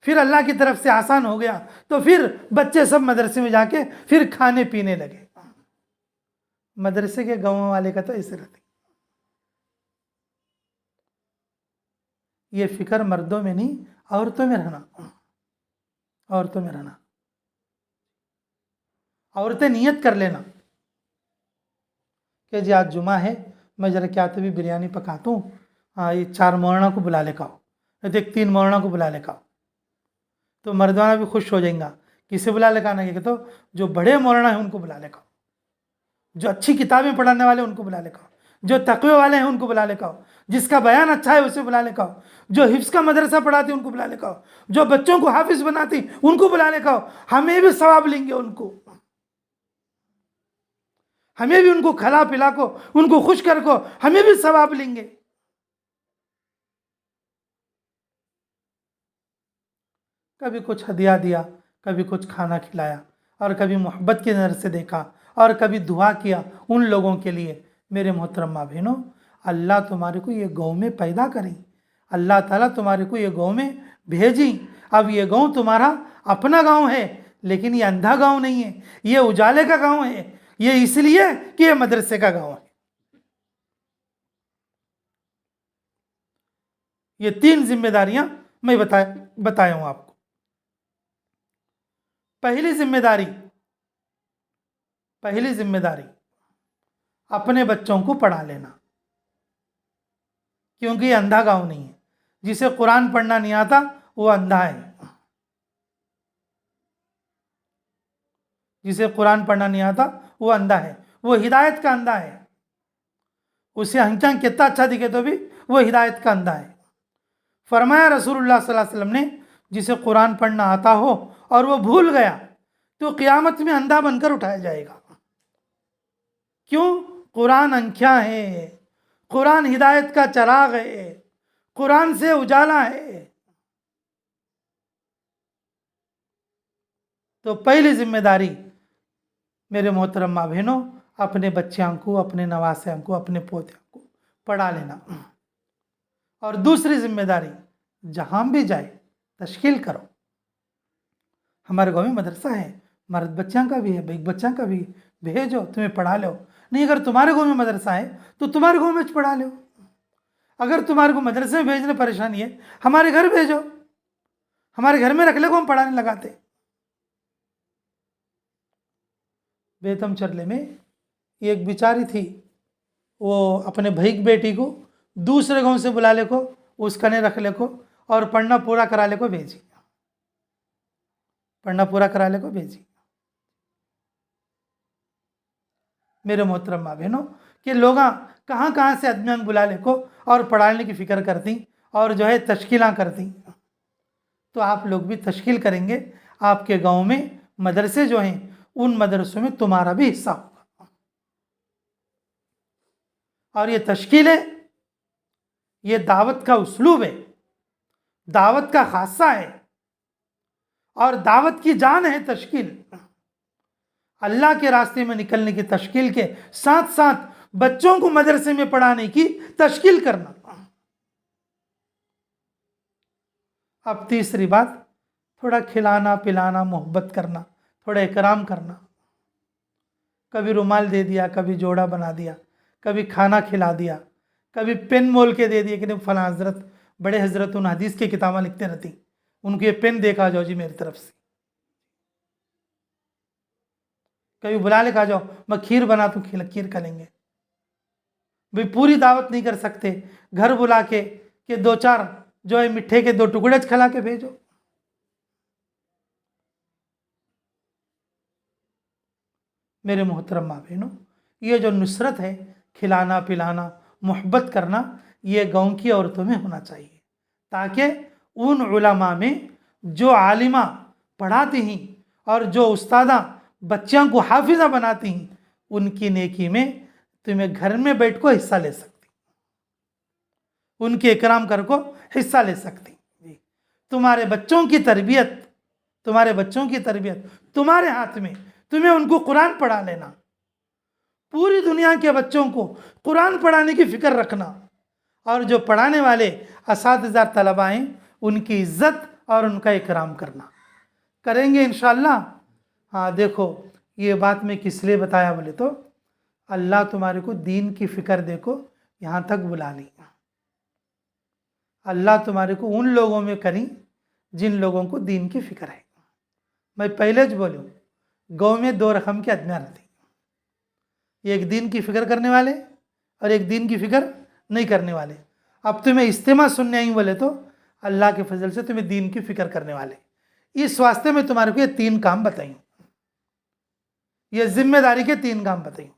फिर अल्लाह की तरफ से आसान हो गया तो फिर बच्चे सब मदरसे में जाके फिर खाने पीने लगे। मदरसे के गाँव वाले का तो ऐसे रहती, ये फिक्र मर्दों में नहीं, औरतों में रहना, औरतों में रहना। औरतें नियत कर लेना कि जी आज जुमा है, मैं जरा क्या तो भी बिरयानी पकाता हूँ, हाँ ये 4 मौलाना को बुला ले खाओ, नहीं तो 3 मौलाना को बुला ले खाओ, तो मर्दाना भी खुश हो जाएगा। किसे बुला ले खाना के, तो जो बड़े मौलाना हैं उनको बुला ले खाओ, जो अच्छी किताबें पढ़ाने वाले उनको बुला ले खाओ, जो तक़वे वाले हैं उनको बुला ले खाओ, जिसका बयान अच्छा है उसे बुला ले खाओ, जो हिफ्ज़ का मदरसा पढ़ाती उनको बुला ले खाओ, जो बच्चों को हाफिज बनाती उनको बुला ले खाओ। हमें भी सवाब लेंगे, उनको हमें भी उनको खिला पिला को, उनको खुश कर को, हमें भी सवाब लेंगे। कभी कुछ हदिया दिया, कभी कुछ खाना खिलाया, और कभी मोहब्बत की नज़र से देखा, और कभी दुआ किया उन लोगों के लिए। मेरे मोहतरम माँ बहनों, अल्लाह तुम्हारे को ये गाँव में पैदा करी, अल्लाह ताला तुम्हारे को ये गाँव में भेजी। अब ये गाँव तुम्हारा अपना गाँव है, लेकिन ये अंधा गाँव नहीं है, ये उजाले का गाँव है। ये इसलिए कि ये मदरसे का गाँव है। ये 3 जिम्मेदारियां मैं बताया हूं आपको। पहली जिम्मेदारी अपने बच्चों को पढ़ा लेना, क्योंकि ये अंधा गांव नहीं है। जिसे कुरान पढ़ना नहीं आता वो अंधा है, जिसे कुरान पढ़ना नहीं आता वो अंधा है, वो हिदायत का अंधा है। उसे हंचा कितना अच्छा दिखे तो भी वो हिदायत का अंधा है। फरमाया रसूलुल्लाह सल्लल्लाहु अलैहि वसल्लम ने, जिसे कुरान पढ़ना आता हो और वो भूल गया तो क़यामत में अंधा बनकर उठाया जाएगा। क्यों? कुरान अंख्या है, कुरान हिदायत का चराग है, कुरान से उजाला है। तो पहली जिम्मेदारी मेरे मोहतरम माँ बहनों, अपने बच्चों को, अपने नवासियों को, अपने पोतियों को पढ़ा लेना। और दूसरी जिम्मेदारी, जहाँ भी जाए तश्कील करो। हमारे गाँव में मदरसा है, मर्द बच्चों का भी है, भाई बच्चों का भी, भेजो, तुम्हें पढ़ा लो। नहीं, अगर तुम्हारे गाँव में मदरसा है तो तुम्हारे गाँव में पढ़ा लो। अगर तुम्हारे को मदरसे में भेजने परेशानी है, हमारे घर भेजो, हमारे घर में रख ले को हम पढ़ाने लगाते। बेतम चरले में एक बिचारी थी, वो अपने भाई की बेटी को दूसरे गांव से बुला ले को, उसका ने रख ले को और पढ़ना पूरा करा ले को भेजी, पढ़ना पूरा करा ले को भेजी। मेरे मोहतरम माँ बहनों, कि लोग कहाँ कहाँ से आदमियाँ बुला ले को और पढ़ाने की फ़िक्र करती और जो है तश्कीलाँ करती। तो आप लोग भी तश्कील करेंगे, आपके गांव में मदरसे जो हैं उन मदरसों में तुम्हारा भी हिस्सा होगा। और ये तश्कीलें, ये दावत का उसलूब है, दावत का खासा है, और दावत की जान है तश्कील। अल्लाह के रास्ते में निकलने की तश्कील के साथ साथ बच्चों को मदरसे में पढ़ाने की तश्कील करना। अब तीसरी बात, थोड़ा खिलाना पिलाना, मोहब्बत करना, थोड़ा इकराम करना। कभी रुमाल दे दिया, कभी जोड़ा बना दिया, कभी खाना खिला दिया, कभी पेन मोल के दे दिया कि नहीं फला हजरत, बड़े हजरत उन हदीस की किताबें लिखते रहती, उनको ये पेन देखा जाओ जी मेरी तरफ से। कभी बुला ले, खा जाओ, मैं खीर बना दूँ, खीर खा लेंगे। भाई पूरी दावत नहीं कर सकते, घर बुला के 2-4 जो है मिठे के 2 टुकड़े खिला के भेजो। मेरे मोहतरम माँ बहनों, ये जो नुसरत है, खिलाना पिलाना मोहब्बत करना, ये गाँव की औरतों में होना चाहिए, ताकि उन उलमा में जो आलिमा पढ़ाती हैं और जो उस्तादा बच्चों को हाफिज़ा बनाती हैं, उनकी नेकी में तुम्हें घर में बैठ को हिस्सा ले सकती, उनके इकराम कर को हिस्सा ले सकती। तुम्हारे बच्चों की तरबियत तुम्हारे हाथ में, तुम्हें उनको कुरान पढ़ा लेना, पूरी दुनिया के बच्चों को कुरान पढ़ाने की फ़िक्र रखना, और जो पढ़ाने वाले असातिज़ा तलबा हैं उनकी इज़्ज़त और उनका इकराम करना। करेंगे इंशाअल्लाह। हाँ देखो, ये बात मैं किस लिए बताया बोले तो अल्लाह तुम्हारे को दीन की फ़िक्र देखो यहाँ तक बुला ली। अल्लाह तुम्हारे को उन लोगों में करी जिन लोगों को दीन की फ़िक्र है। मैं पहले ज बोलूँ, गाँव में दो रकम के आदमी रहते, एक दीन की फ़िक्र करने वाले और एक दीन की फ़िक्र नहीं करने वाले। अब तुम्हें इस्तेमा सुनने आई बोले तो अल्लाह के फजल से तुम्हें दीन की फ़िक्र करने वाले। इस वास्ते में तुम्हारे को ये 3 काम बताई, ये जिम्मेदारी के 3 काम बताई।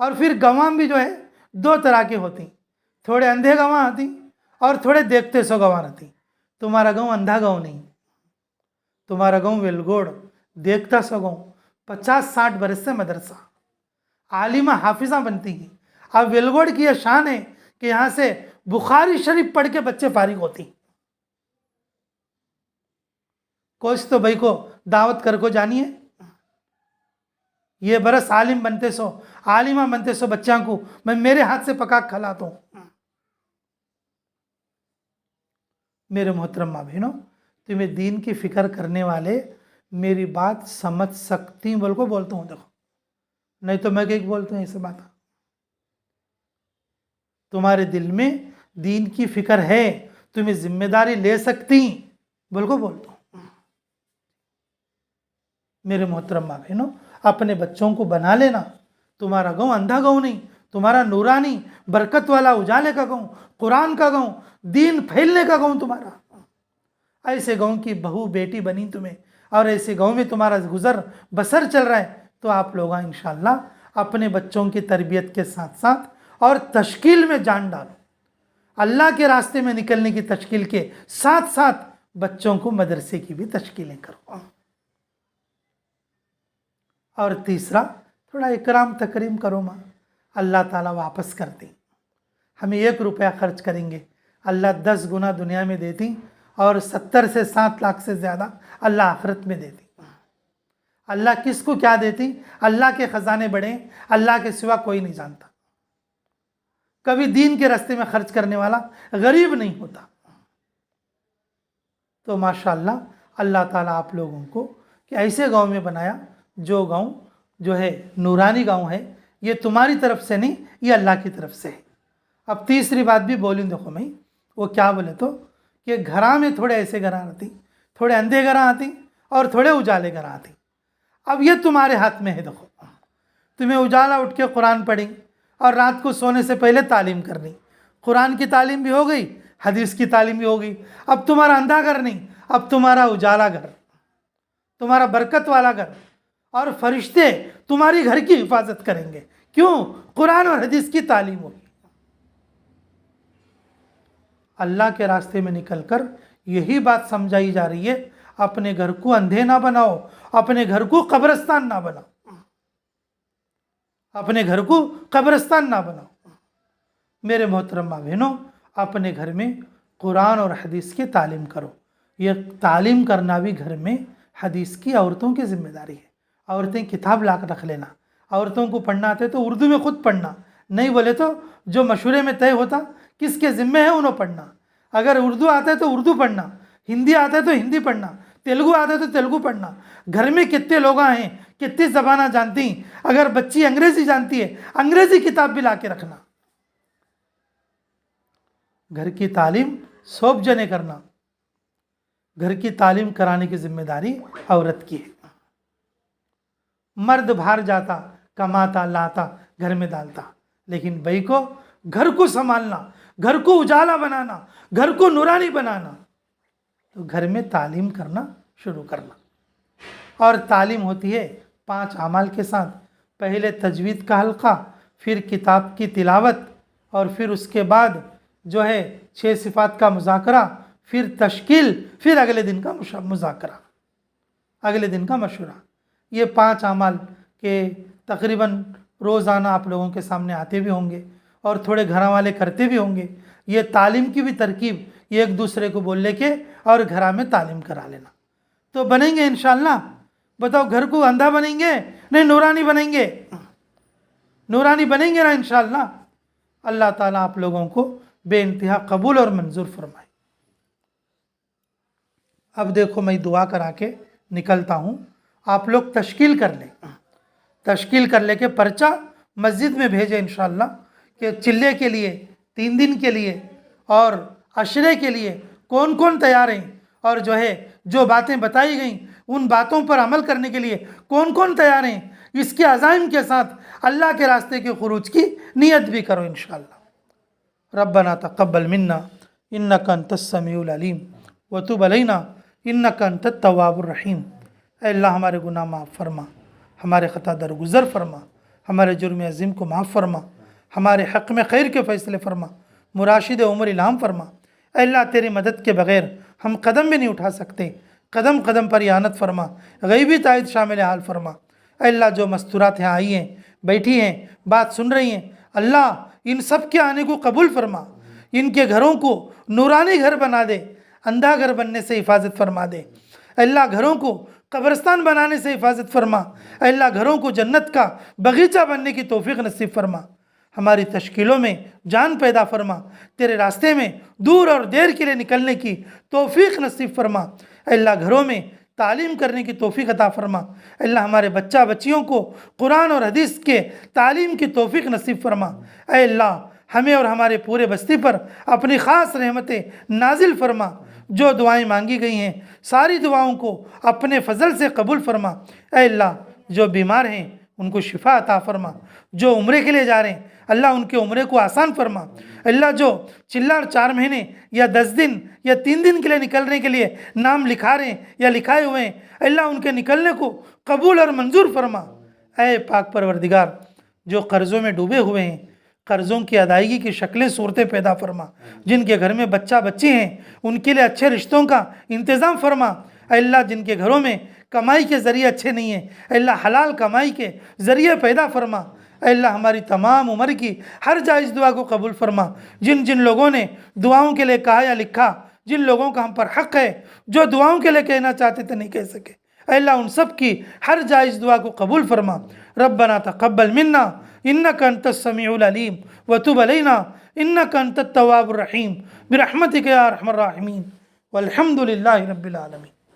और फिर गवाह भी जो है 2 तरह के होती, थोड़े अंधे गवाह आती और थोड़े देखते सो गवाह रहती। तुम्हारा गाँव अंधा गाँव नहीं, तुम्हारा गाँव वेलगोड़ देखता सो गाँव, 50-60 बरस से मदरसा, आलिमा हाफिजा बनती है। अब वेलगोड़ की यह शान है कि यहाँ से बुखारी शरीफ पढ़ के बच्चे फारिग होती। कोच तो भाई को दावत कर को जानिए, ये बरस आलिम बनते सो आलिमा बनते सो बच्चों को मैं मेरे हाथ से पका खिलाता हूँ। मेरे मोहतरम माँ बहनों, तुम्हें दीन की फ़िक्र करने वाले मेरी बात समझ सकती बोल को बोलता हूँ। देखो, नहीं तो मैं क्या बोलता हूँ, ऐसे बात तुम्हारे दिल में दीन की फ़िक्र है, तुम्हें जिम्मेदारी ले सकती बोल को बोलता हूँ। मेरे मोहतरम माँ बहनों, अपने बच्चों को बना लेना। तुम्हारा गाँव अंधा गाँव नहीं, तुम्हारा नूरानी बरकत वाला उजाले का गाँव, कुरान का गाँव, दीन फैलने का गाँव तुम्हारा। ऐसे गाँव की बहू बेटी बनी तुम्हें और ऐसे गाँव में तुम्हारा गुजर बसर चल रहा है, तो आप लोग इंशाअल्लाह अपने बच्चों की तरबियत के साथ साथ और तश्कील में जान डालो। अल्लाह के रास्ते में निकलने की तश्कील के साथ साथ बच्चों को मदरसे की भी तश्कीलें करो। और तीसरा, थोड़ा इकराम तकरीम करो माँ, अल्लाह ताला वापस करती। हमें 1 रुपया खर्च करेंगे, अल्लाह 10 गुना दुनिया में देती और 70 से 7 लाख से ज़्यादा अल्लाह आखिरत में देती। अल्लाह किसको क्या देती, अल्लाह के ख़जाने बड़े, अल्लाह के सिवा कोई नहीं जानता। कभी दीन के रास्ते में खर्च करने वाला गरीब नहीं होता। तो माशाअल्लाह अल्लाह ताला आप लोगों को कि ऐसे गांव में बनाया, जो गांव जो है नूरानी गांव है, ये तुम्हारी तरफ से नहीं, ये अल्लाह की तरफ से है। अब तीसरी बात भी बोलूँ, देखो मैं, वो क्या बोले तो कि घरा में थोड़े ऐसे घरा आती, थोड़े अंधे घरा आती और थोड़े उजाले घरा आती। अब ये तुम्हारे हाथ में है। देखो, तुम्हें उजाला उठ के कुरान पढ़ी और रात को सोने से पहले तालीम करनी, कुरान की तालीम भी हो गई, हदीस की तालीम भी हो गई। अब तुम्हारा अंधा घर नहीं, अब तुम्हारा उजाला घर, तुम्हारा बरकत वाला घर, और फरिश्ते तुम्हारी घर की हिफाजत करेंगे। क्यों? कुरान और हदीस की तालीम होगी। अल्लाह के रास्ते में निकलकर यही बात समझाई जा रही है, अपने घर को अंधे ना बनाओ, अपने घर को कब्रिस्तान ना बनाओ, अपने घर को कब्रिस्तान ना बनाओ। मेरे मोहतरम माँ बहनों, अपने घर में कुरान और हदीस की तालीम करो। ये तालीम करना भी घर में हदीस की औरतों की जिम्मेदारी है। औरतें किताब ला कर रख लेना, औरतों को पढ़ना आते तो उर्दू में खुद पढ़ना, नहीं बोले तो जो मशवरे में तय होता किसके ज़िम्मे है उन्होंने पढ़ना। अगर उर्दू आता है तो उर्दू पढ़ना, हिंदी आता है तो हिंदी पढ़ना, तेलुगु आता है तो तेलुगु पढ़ना। घर में कितने लोग हैं, कितनी ज़बाना जानती, अगर बच्ची अंग्रेज़ी जानती है, अंग्रेज़ी किताब भी ला के रखना। घर की तालीम सब जने करना, घर की तालीम कराने की जिम्मेदारी औरत की है। मर्द बाहर जाता, कमाता, लाता, घर में डालता, लेकिन बई को घर को संभालना, घर को उजाला बनाना, घर को नूरानी बनाना, तो घर में तालीम करना शुरू करना। और तालीम होती है 5 अमाल के साथ। पहले तजवीद का हल्का, फिर किताब की तिलावत, और फिर उसके बाद जो है 6 सिफात का मुज़ाकरा, फिर तश्कील, फिर अगले दिन का मुज़ाकरा, अगले दिन का मशवरा। ये 5 अमाल के तकरीबन रोज़ाना आप लोगों के सामने आते भी होंगे और थोड़े घर वाले करते भी होंगे। ये तालीम की भी तरकीब, एक दूसरे को बोल लेके और घरा में तालीम करा लेना, तो बनेंगे इंशाअल्लाह। बताओ, घर को अंधा बनेंगे नहीं नूरानी बनेंगे? नूरानी बनेंगे ना इंशाअल्लाह, अल्लाह ताला आप लोगों को बेइंतहा कबूल और मंजूर फरमाए। अब देखो मैं दुआ करा के निकलता हूँ, आप लोग तश्कील कर लें, तश्कील कर ले के पर्चा मस्जिद में भेजें इंशाअल्लाह कि चिल्ले के लिए 3 दिन के लिए और अशरे के लिए कौन कौन तैयार हैं, और जो है जो बातें बताई गई उन बातों पर अमल करने के लिए कौन कौन तैयार हैं, इसके अज़ाइम के साथ अल्लाह के रास्ते के खुरूज की नियत भी करो इंशाअल्लाह। रब्बना तक़ब्बल मिन्ना इन्नका अंतस समीउल अलीम व तुब अलैना इन्नका अंतत तव्वाबुर रहीम। ऐ अल्लाह हमारे गुनाह माफ़ फरमा, हमारे ख़ता दरगुज़र फरमा, हमारे जुर्म अज़ीम को माफ़ फरमा, हमारे हक़ में खैर के फ़ैसले फरमा, मुराशिद उम्र इल्हाम फरमा। ऐ अल्लाह तेरी मदद के बग़ैर हम कदम भी नहीं उठा सकते, कदम कदम पर यानत फरमा, गैबी तायद शामिल हाल फरमा। ऐ अल्लाह जो मस्तूरात यहाँ आई हैं, बैठी हैं, बात सुन रही हैं, अल्लाह इन सब के आने को कबूल फरमा, इनके घरों को नूरानी घर बना दे, अंधा घर बनने से हिफाजत फरमा दे। अल्लाह घरों को कब्रस्तान बनाने से हिफाजत फरमा, अल्लाह घरों को जन्नत का बगीचा बनने की तौफीक नसीब फरमा। हमारी तश्कीलों में जान पैदा फरमा, तेरे रास्ते में दूर और देर के लिए निकलने की तौफीक नसीब फरमा। अल्लाह घरों में तालीम करने की तौफीक अता फरमा। अल्लाह हमारे बच्चा बच्चियों को कुरान और हदीस के तालीम की तौफीक नसीब फरमा। ऐ अल्लाह हमें और हमारे पूरे बस्ती पर अपनी ख़ास रहमतें नाजिल फरमा। जो दुआएं मांगी गई हैं सारी दुआओं को अपने फजल से कबूल फरमा। ऐ अल्लाह जो बीमार हैं उनको शिफा अता फरमा, जो उम्रे के लिए जा रहे हैं अल्लाह उनके उम्रे को आसान फरमा। अल्लाह जो चिल्ला 4 महीने या 10 दिन या 3 दिन के लिए निकलने के लिए नाम लिखा रहे हैं या लिखाए हुए हैं, अल्लाह उनके निकलने को कबूल और मंजूर फरमा। ऐ पाक परवरदिगार जो कर्ज़ों में डूबे हुए हैं, कर्ज़ों की अदायगी की शक्लें सूरतें पैदा फरमा। जिनके घर में बच्चा बच्ची हैं उनके लिए अच्छे रिश्तों का इंतज़ाम फरमा। अल्लाह जिनके घरों में कमाई के ज़रिए अच्छे नहीं हैं, अल्लाह हलाल कमाई के ज़रिए पैदा फरमा। अल्लाह हमारी तमाम उम्र की हर जायज़ दुआ को कबूल फरमा। जिन जिन लोगों ने दुआओं के लिए कहा या लिखा, जिन लोगों का हम पर हक़ है, जो दुआओं के लिए कहना चाहते थे नहीं कह सके, अल्लाह उन सब की हर जायज़ दुआ को कबूल फरमा। रब्बना तक़ब्बल मिन्ना इन्नका अंतस समीउल अलीम व तुब अलैना इन्नका अंतत तव्वाबुर रहीम बिरहमतिका या अरहमर राहिमीन वल्हम्दुलिल्लाहि रब्बिल आलमीन।